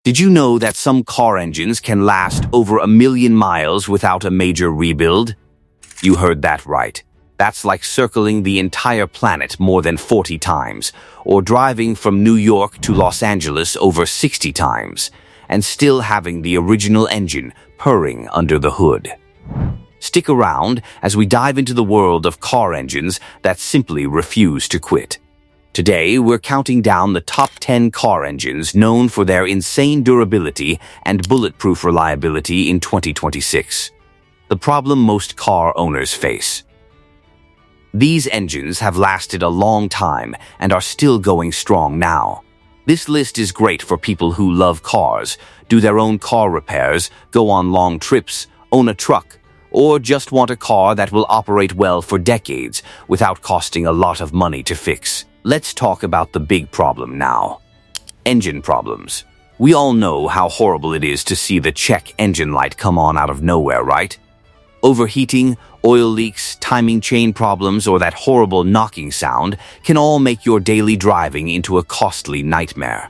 Did you know that some car engines can last over 1,000,000 miles without a major rebuild? You heard that right. That's like circling the entire planet more than 40 times, or driving from New York to Los Angeles over 60 times, and still having the original engine purring under the hood. Stick around as we dive into the world of car engines that simply refuse to quit. Today, we're counting down the top 10 car engines known for their insane durability and bulletproof reliability in 2026. The problem most car owners face. These engines have lasted a long time and are still going strong now. This list is great for people who love cars, do their own car repairs, go on long trips, own a truck, or just want a car that will operate well for decades without costing a lot of money to fix. Let's talk about the big problem now. Engine problems. We all know how horrible it is to see the check engine light come on out of nowhere, right? Overheating, oil leaks, timing chain problems, or that horrible knocking sound can all make your daily driving into a costly nightmare.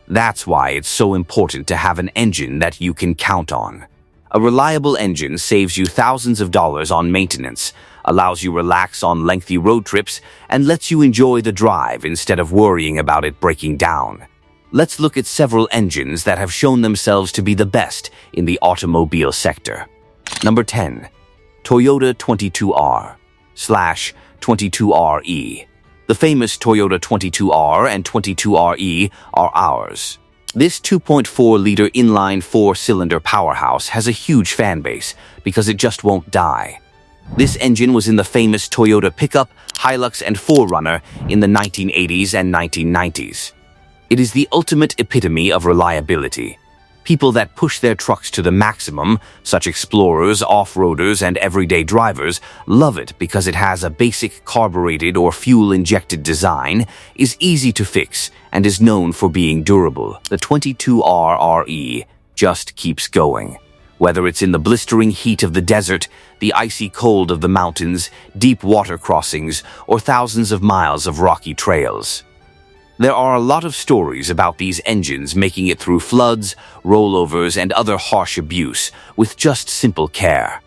That's why it's so important to have an engine that you can count on. A reliable engine saves you thousands of dollars on maintenance, allows you relax on lengthy road trips, and lets you enjoy the drive instead of worrying about it breaking down. Let's look at several engines that have shown themselves to be the best in the automobile sector. Number 10. Toyota 22R/22RE. The famous Toyota 22R and 22RE are ours. This 2.4-liter inline four-cylinder powerhouse has a huge fan base because it just won't die. This engine was in the famous Toyota pickup, Hilux, and 4Runner in the 1980s and 1990s. It is the ultimate epitome of reliability. People that push their trucks to the maximum, such explorers, off-roaders, and everyday drivers, love it because it has a basic carbureted or fuel-injected design, is easy to fix, and is known for being durable. The 22RE just keeps going. Whether it's in the blistering heat of the desert, the icy cold of the mountains, deep water crossings, or thousands of miles of rocky trails. There are a lot of stories about these engines making it through floods, rollovers, and other harsh abuse with just simple care.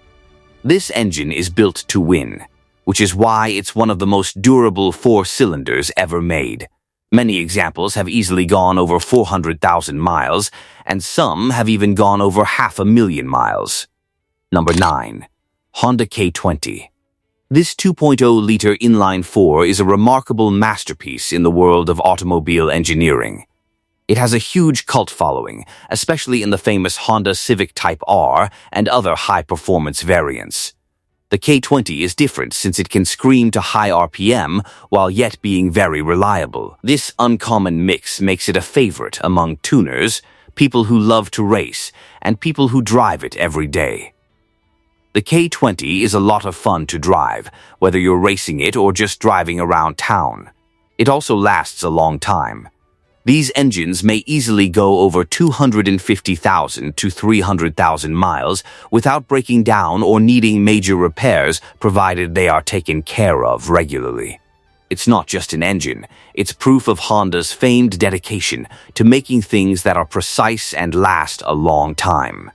This engine is built to win, which is why it's one of the most durable four-cylinders ever made. Many examples have easily gone over 400,000 miles, and some have even gone over 500,000 miles. Number 9. Honda K20. This 2.0-liter inline four is a remarkable masterpiece in the world of automobile engineering. It has a huge cult following, especially in the famous Honda Civic Type R and other high-performance variants. The K20 is different since it can scream to high RPM while yet being very reliable. This uncommon mix makes it a favorite among tuners, people who love to race, and people who drive it every day. The K20 is a lot of fun to drive, whether you're racing it or just driving around town. It also lasts a long time. These engines may easily go over 250,000 to 300,000 miles without breaking down or needing major repairs, provided they are taken care of regularly. It's not just an engine, it's proof of Honda's famed dedication to making things that are precise and last a long time.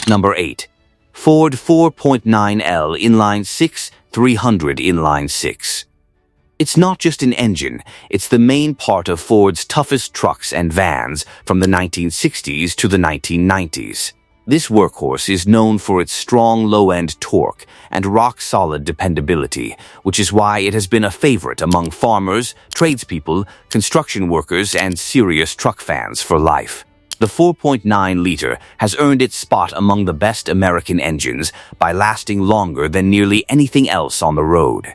Number 8. Ford 4.9L Inline 6 300 Inline 6. It's not just an engine, it's the main part of Ford's toughest trucks and vans from the 1960s to the 1990s. This workhorse is known for its strong low-end torque and rock-solid dependability, which is why it has been a favorite among farmers, tradespeople, construction workers, and serious truck fans for life. The 4.9-liter has earned its spot among the best American engines by lasting longer than nearly anything else on the road.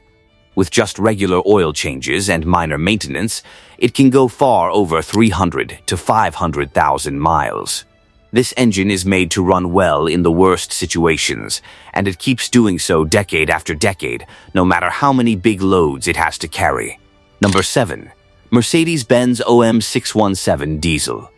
With just regular oil changes and minor maintenance, it can go far over 300 to 500,000 miles. This engine is made to run well in the worst situations, and it keeps doing so decade after decade, no matter how many big loads it has to carry. Number 7. Mercedes-Benz OM617 Diesel.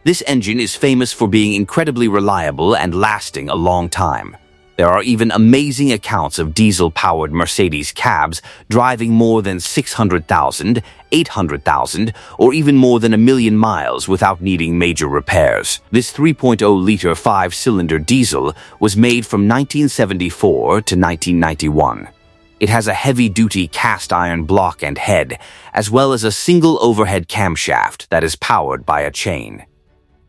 This engine is famous for being incredibly reliable and lasting a long time. There are even amazing accounts of diesel-powered Mercedes cabs driving more than 600,000, 800,000, or even more than 1,000,000 miles without needing major repairs. This 3.0-liter five-cylinder diesel was made from 1974 to 1991. It has a heavy-duty cast-iron block and head, as well as a single overhead camshaft that is powered by a chain.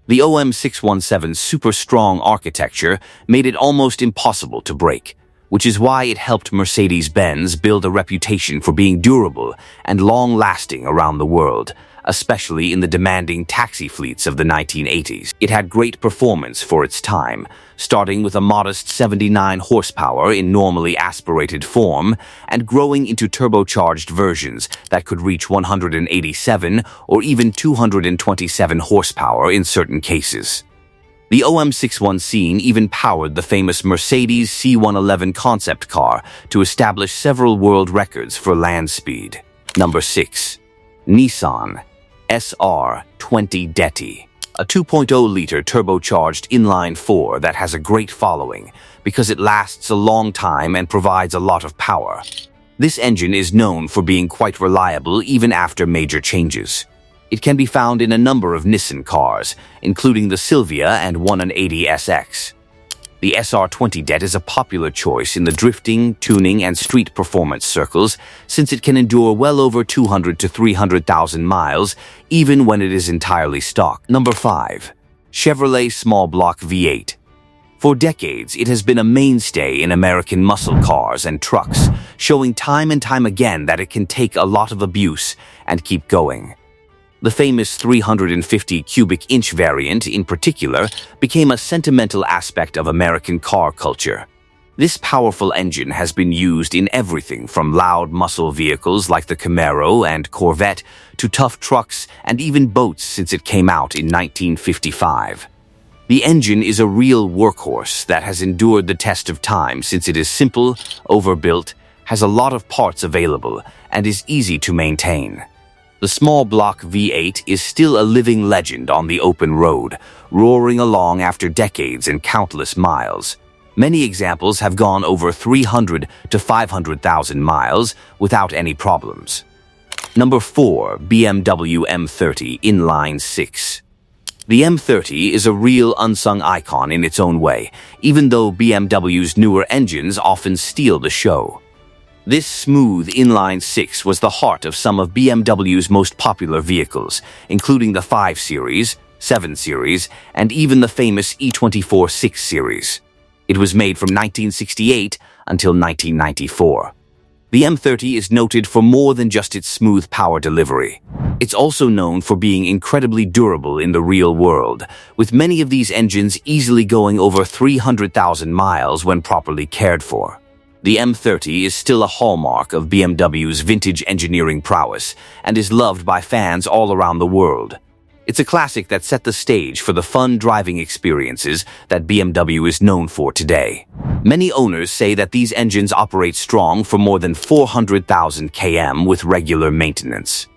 The OM617's super-strong architecture made it almost impossible to break, which is why it helped Mercedes-Benz build a reputation for being durable and long-lasting around the world, especially in the demanding taxi fleets of the 1980s. It had great performance for its time, starting with a modest 79 horsepower in normally aspirated form and growing into turbocharged versions that could reach 187 or even 227 horsepower in certain cases. The OM617 even powered the famous Mercedes C111 concept car to establish several world records for land speed. Number 6. Nissan SR20 DTI, a 2.0-liter turbocharged inline-4 that has a great following because it lasts a long time and provides a lot of power. This engine is known for being quite reliable even after major changes. It can be found in a number of Nissan cars, including the Silvia and 180SX. The SR20 DTI is a popular choice in the drifting, tuning, and street performance circles since it can endure well over 200 to 300,000 miles, even when it is entirely stock. Number 5. Chevrolet Small Block V8. For decades, it has been a mainstay in American muscle cars and trucks, showing time and time again that it can take a lot of abuse and keep going. The famous 350 cubic inch variant, in particular, became a sentimental aspect of American car culture. This powerful engine has been used in everything from loud muscle vehicles like the Camaro and Corvette to tough trucks and even boats since it came out in 1955. The engine is a real workhorse that has endured the test of time since it is simple, overbuilt, has a lot of parts available, and is easy to maintain. The small block V8 is still a living legend on the open road, roaring along after decades and countless miles. Many examples have gone over 300 to 500,000 miles without any problems. Number 4. BMW M30 Inline 6. The M30 is a real unsung icon in its own way, even though BMW's newer engines often steal the show. This smooth inline 6 was the heart of some of BMW's most popular vehicles, including the 5 Series, 7 Series, and even the famous E24 6 Series. It was made from 1968 until 1994. The M30 is noted for more than just its smooth power delivery. It's also known for being incredibly durable in the real world, with many of these engines easily going over 300,000 miles when properly cared for. The M30 is still a hallmark of BMW's vintage engineering prowess and is loved by fans all around the world. It's a classic that set the stage for the fun driving experiences that BMW is known for today. Many owners say that these engines operate strong for more than 400,000 km with regular maintenance.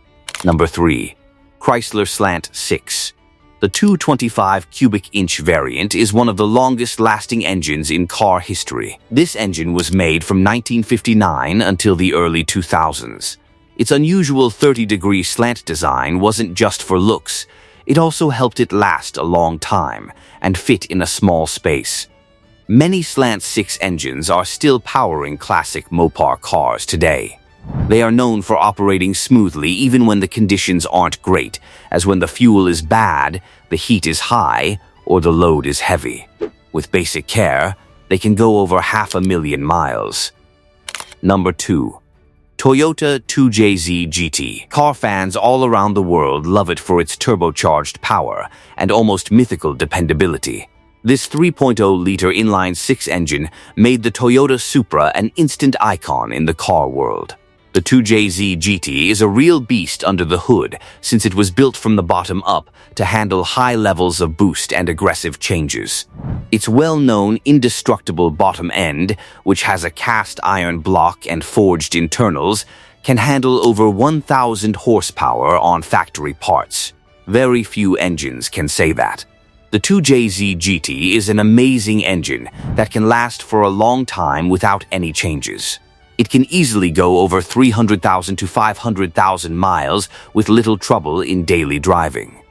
Number 3. Chrysler Slant 6. The 225 cubic inch variant is one of the longest-lasting engines in car history. This engine was made from 1959 until the early 2000s. Its unusual 30-degree slant design wasn't just for looks. It also helped it last a long time and fit in a small space. Many Slant 6 engines are still powering classic Mopar cars today. They are known for operating smoothly even when the conditions aren't great, as when the fuel is bad, the heat is high, or the load is heavy. With basic care, they can go over 500,000 miles. Number 2. Toyota 2JZ GT. Car fans all around the world love it for its turbocharged power and almost mythical dependability. This 3.0-liter inline-6 engine made the Toyota Supra an instant icon in the car world. The 2JZ GT is a real beast under the hood since it was built from the bottom up to handle high levels of boost and aggressive changes. Its well-known indestructible bottom end, which has a cast iron block and forged internals, can handle over 1,000 horsepower on factory parts. Very few engines can say that. The 2JZ GT is an amazing engine that can last for a long time without any changes. It can easily go over 300,000 to 500,000 miles with little trouble in daily driving.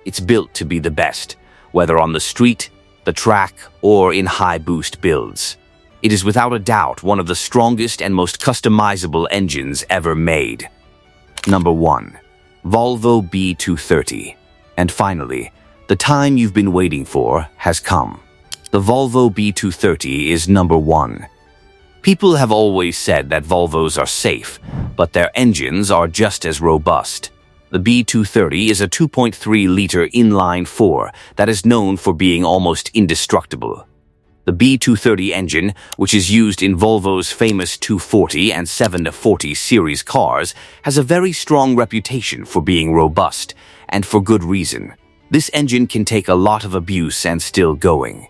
It's built to be the best, whether on the street, the track, or in high-boost builds. It is without a doubt one of the strongest and most customizable engines ever made. Number 1. Volvo B230. And finally, the time you've been waiting for has come. The Volvo B230 is number 1. People have always said that Volvos are safe, but their engines are just as robust. The B230 is a 2.3-liter inline-4 that is known for being almost indestructible. The B230 engine, which is used in Volvo's famous 240 and 740 series cars, has a very strong reputation for being robust, and for good reason. This engine can take a lot of abuse and still going.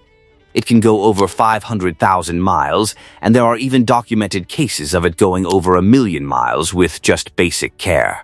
It can go over 500,000 miles, and there are even documented cases of it going over 1,000,000 miles with just basic care.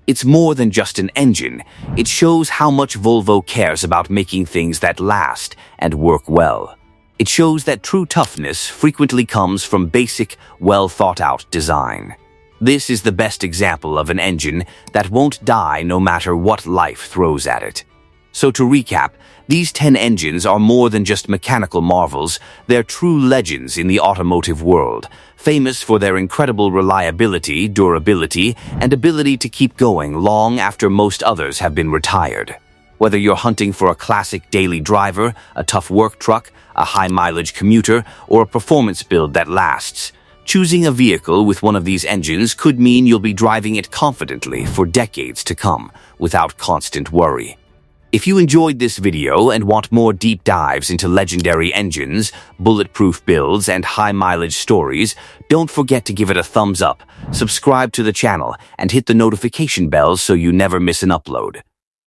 It's more than just an engine. It shows how much Volvo cares about making things that last and work well. It shows that true toughness frequently comes from basic, well-thought-out design. This is the best example of an engine that won't die no matter what life throws at it. So to recap, these 10 engines are more than just mechanical marvels. They're true legends in the automotive world, famous for their incredible reliability, durability, and ability to keep going long after most others have been retired. Whether you're hunting for a classic daily driver, a tough work truck, a high-mileage commuter, or a performance build that lasts, choosing a vehicle with one of these engines could mean you'll be driving it confidently for decades to come, without constant worry. If you enjoyed this video and want more deep dives into legendary engines, bulletproof builds, and high-mileage stories, don't forget to give it a thumbs up, subscribe to the channel, and hit the notification bell so you never miss an upload.